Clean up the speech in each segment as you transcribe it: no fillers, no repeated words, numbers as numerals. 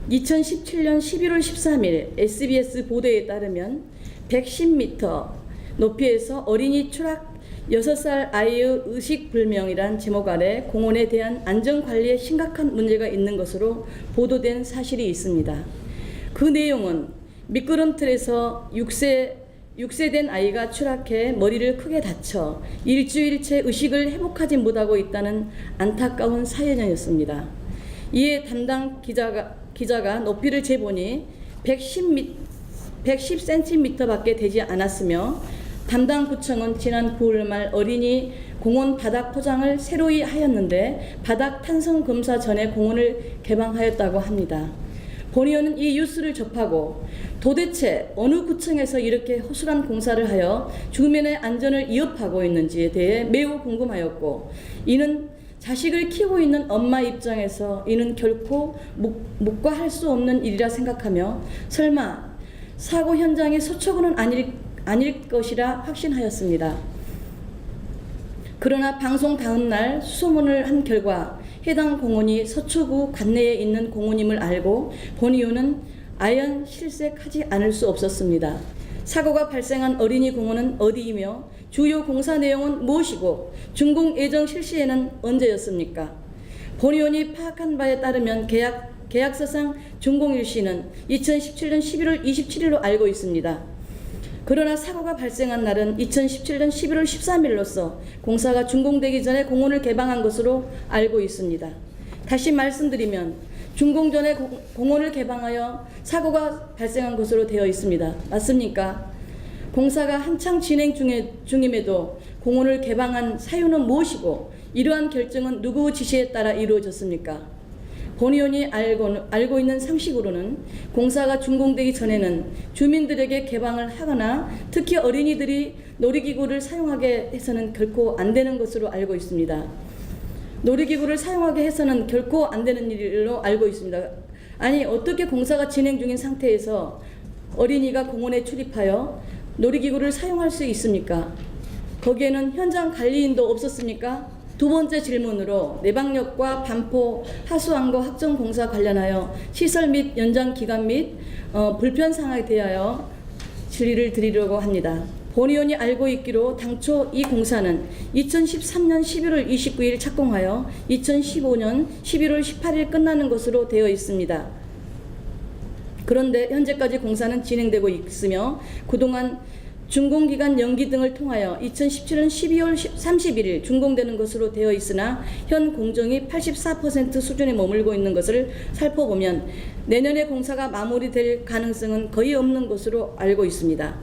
2017년 11월 13일 SBS 보도에 따르면 110m 높이에서 어린이 추락 6살 아이의 의식불명이란 제목 아래 공원에 대한 안전관리에 심각한 문제가 있는 것으로 보도된 사실이 있습니다. 그 내용은 미끄럼틀에서 6세 된 아이가 추락해 머리를 크게 다쳐 일주일째 의식을 회복하지 못하고 있다는 안타까운 사연이었습니다. 이에 담당 기자가 높이를 재보니 110cm밖에 되지 않았으며 담당 구청은 지난 9월 말 어린이 공원 바닥 포장을 새로이 하였는데 바닥 탄성 검사 전에 공원을 개방하였다고 합니다. 본 의원은 이 뉴스를 접하고 도대체 어느 구청에서 이렇게 허술한 공사를 하여 주민의 안전을 위협하고 있는지에 대해 매우 궁금하였고, 이는 자식을 키우고 있는 엄마 입장에서 이는 결코 묵과할 수 없는 일이라 생각하며 설마 사고 현장의 서초구는 아닐 것이라 확신하였습니다. 그러나 방송 다음 날 수소문을 한 결과 해당 공원이 서초구 관내에 있는 공원임을 알고 본 의원은 아연 실색하지 않을 수 없었습니다. 사고가 발생한 어린이 공원은 어디이며 주요 공사 내용은 무엇이고 준공 예정 실시에는 언제였습니까? 본 의원이 파악한 바에 따르면 계약서상 준공 일시는 2017년 11월 27일로 알고 있습니다. 그러나 사고가 발생한 날은 2017년 11월 13일로서 공사가 준공되기 전에 공원을 개방한 것으로 알고 있습니다. 다시 말씀드리면 준공 전에 공원을 개방하여 사고가 발생한 것으로 되어 있습니다. 맞습니까? 공사가 한창 진행 중임에도 공원을 개방한 사유는 무엇이고 이러한 결정은 누구 지시에 따라 이루어졌습니까? 본 의원이 알고 있는 상식으로는 공사가 준공되기 전에는 주민들에게 개방을 하거나 특히 어린이들이 놀이기구를 사용하게 해서는 결코 안 되는 것으로 알고 있습니다. 놀이기구를 사용하게 해서는 결코 안 되는 일로 알고 있습니다. 아니, 어떻게 공사가 진행 중인 상태에서 어린이가 공원에 출입하여 놀이기구를 사용할 수 있습니까? 거기에는 현장 관리인도 없었습니까? 두 번째 질문으로 내방역과 반포, 하수항거 확정 공사 관련하여 시설 및 연장 기간 및 불편 사항에 대하여 질의를 드리려고 합니다. 본 의원이 알고 있기로 당초 이 공사는 2013년 11월 29일 착공하여 2015년 11월 18일 끝나는 것으로 되어 있습니다. 그런데 현재까지 공사는 진행되고 있으며 그동안 준공기간 연기 등을 통하여 2017년 12월 31일 준공되는 것으로 되어 있으나 현 공정이 84% 수준에 머물고 있는 것을 살펴보면 내년에 공사가 마무리될 가능성은 거의 없는 것으로 알고 있습니다.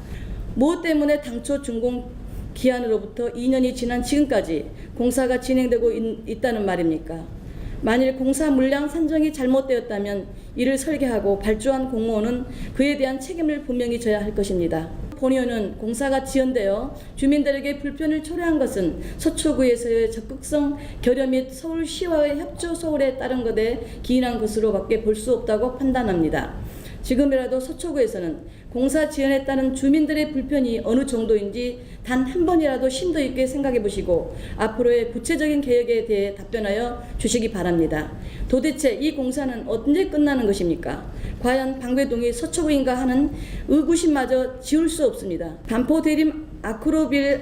무엇 때문에 당초 준공 기한으로부터 2년이 지난 지금까지 공사가 진행되고 있다는 말입니까? 만일 공사 물량 산정이 잘못되었다면 이를 설계하고 발주한 공무원은 그에 대한 책임을 분명히 져야 할 것입니다. 본 의원은 공사가 지연되어 주민들에게 불편을 초래한 것은 서초구에서의 적극성 결여 및 서울시와의 협조 소홀에 따른 것에 기인한 것으로밖에 볼 수 없다고 판단합니다. 지금이라도 서초구에서는 공사 지연에 따른 주민들의 불편이 어느 정도인지 단 한 번이라도 심도 있게 생각해 보시고 앞으로의 구체적인 계획에 대해 답변하여 주시기 바랍니다. 도대체 이 공사는 언제 끝나는 것입니까? 과연 방배동이 서초구인가 하는 의구심마저 지울 수 없습니다. 반포 대림 아크로빌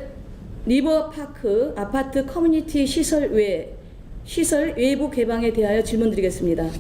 리버파크 아파트 커뮤니티 시설 외부 개방에 대하여 질문드리겠습니다.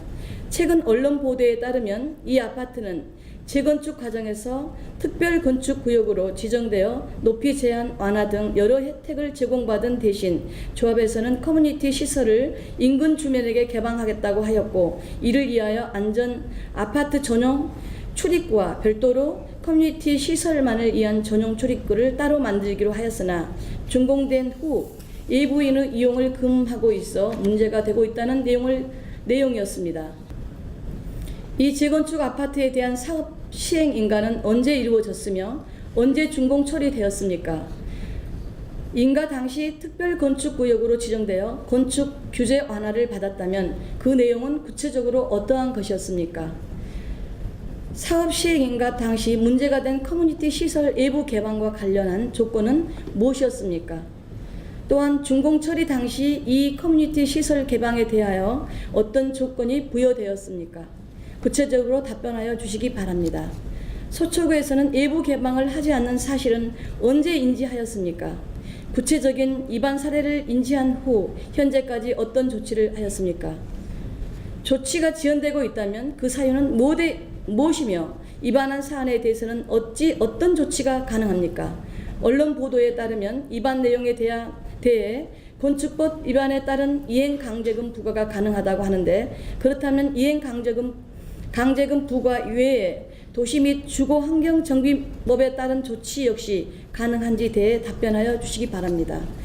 최근 언론 보도에 따르면 이 아파트는 재건축 과정에서 특별건축구역으로 지정되어 높이 제한 완화 등 여러 혜택을 제공받은 대신 조합에서는 커뮤니티 시설을 인근 주민에게 개방하겠다고 하였고, 이를 위하여 안전 아파트 전용 출입구와 별도로 커뮤니티 시설만을 위한 전용 출입구를 따로 만들기로 하였으나 준공된 후 일부인의 이용을 금하고 있어 문제가 되고 있다는 내용이었습니다. 이 재건축 아파트에 대한 사업 시행 인가는 언제 이루어졌으며 언제 준공 처리되었습니까? 인가 당시 특별건축구역으로 지정되어 건축 규제 완화를 받았다면 그 내용은 구체적으로 어떠한 것이었습니까? 사업 시행 인가 당시 문제가 된 커뮤니티 시설 외부 개방과 관련한 조건은 무엇이었습니까? 또한 준공 처리 당시 이 커뮤니티 시설 개방에 대하여 어떤 조건이 부여되었습니까? 구체적으로 답변하여 주시기 바랍니다. 서초구에서는 내부 개방을 하지 않는 사실은 언제 인지하였습니까? 구체적인 위반 사례를 인지한 후 현재까지 어떤 조치를 하였습니까? 조치가 지연되고 있다면 그 사유는 무엇이며 위반한 사안에 대해서는 어떤 조치가 가능합니까? 언론 보도에 따르면 위반 내용에 대해 건축법 위반에 따른 이행강제금 부과가 가능하다고 하는데, 그렇다면 이행강제금 부과 외에 도시 및 주거환경정비법에 따른 조치 역시 가능한지 대해 답변하여 주시기 바랍니다.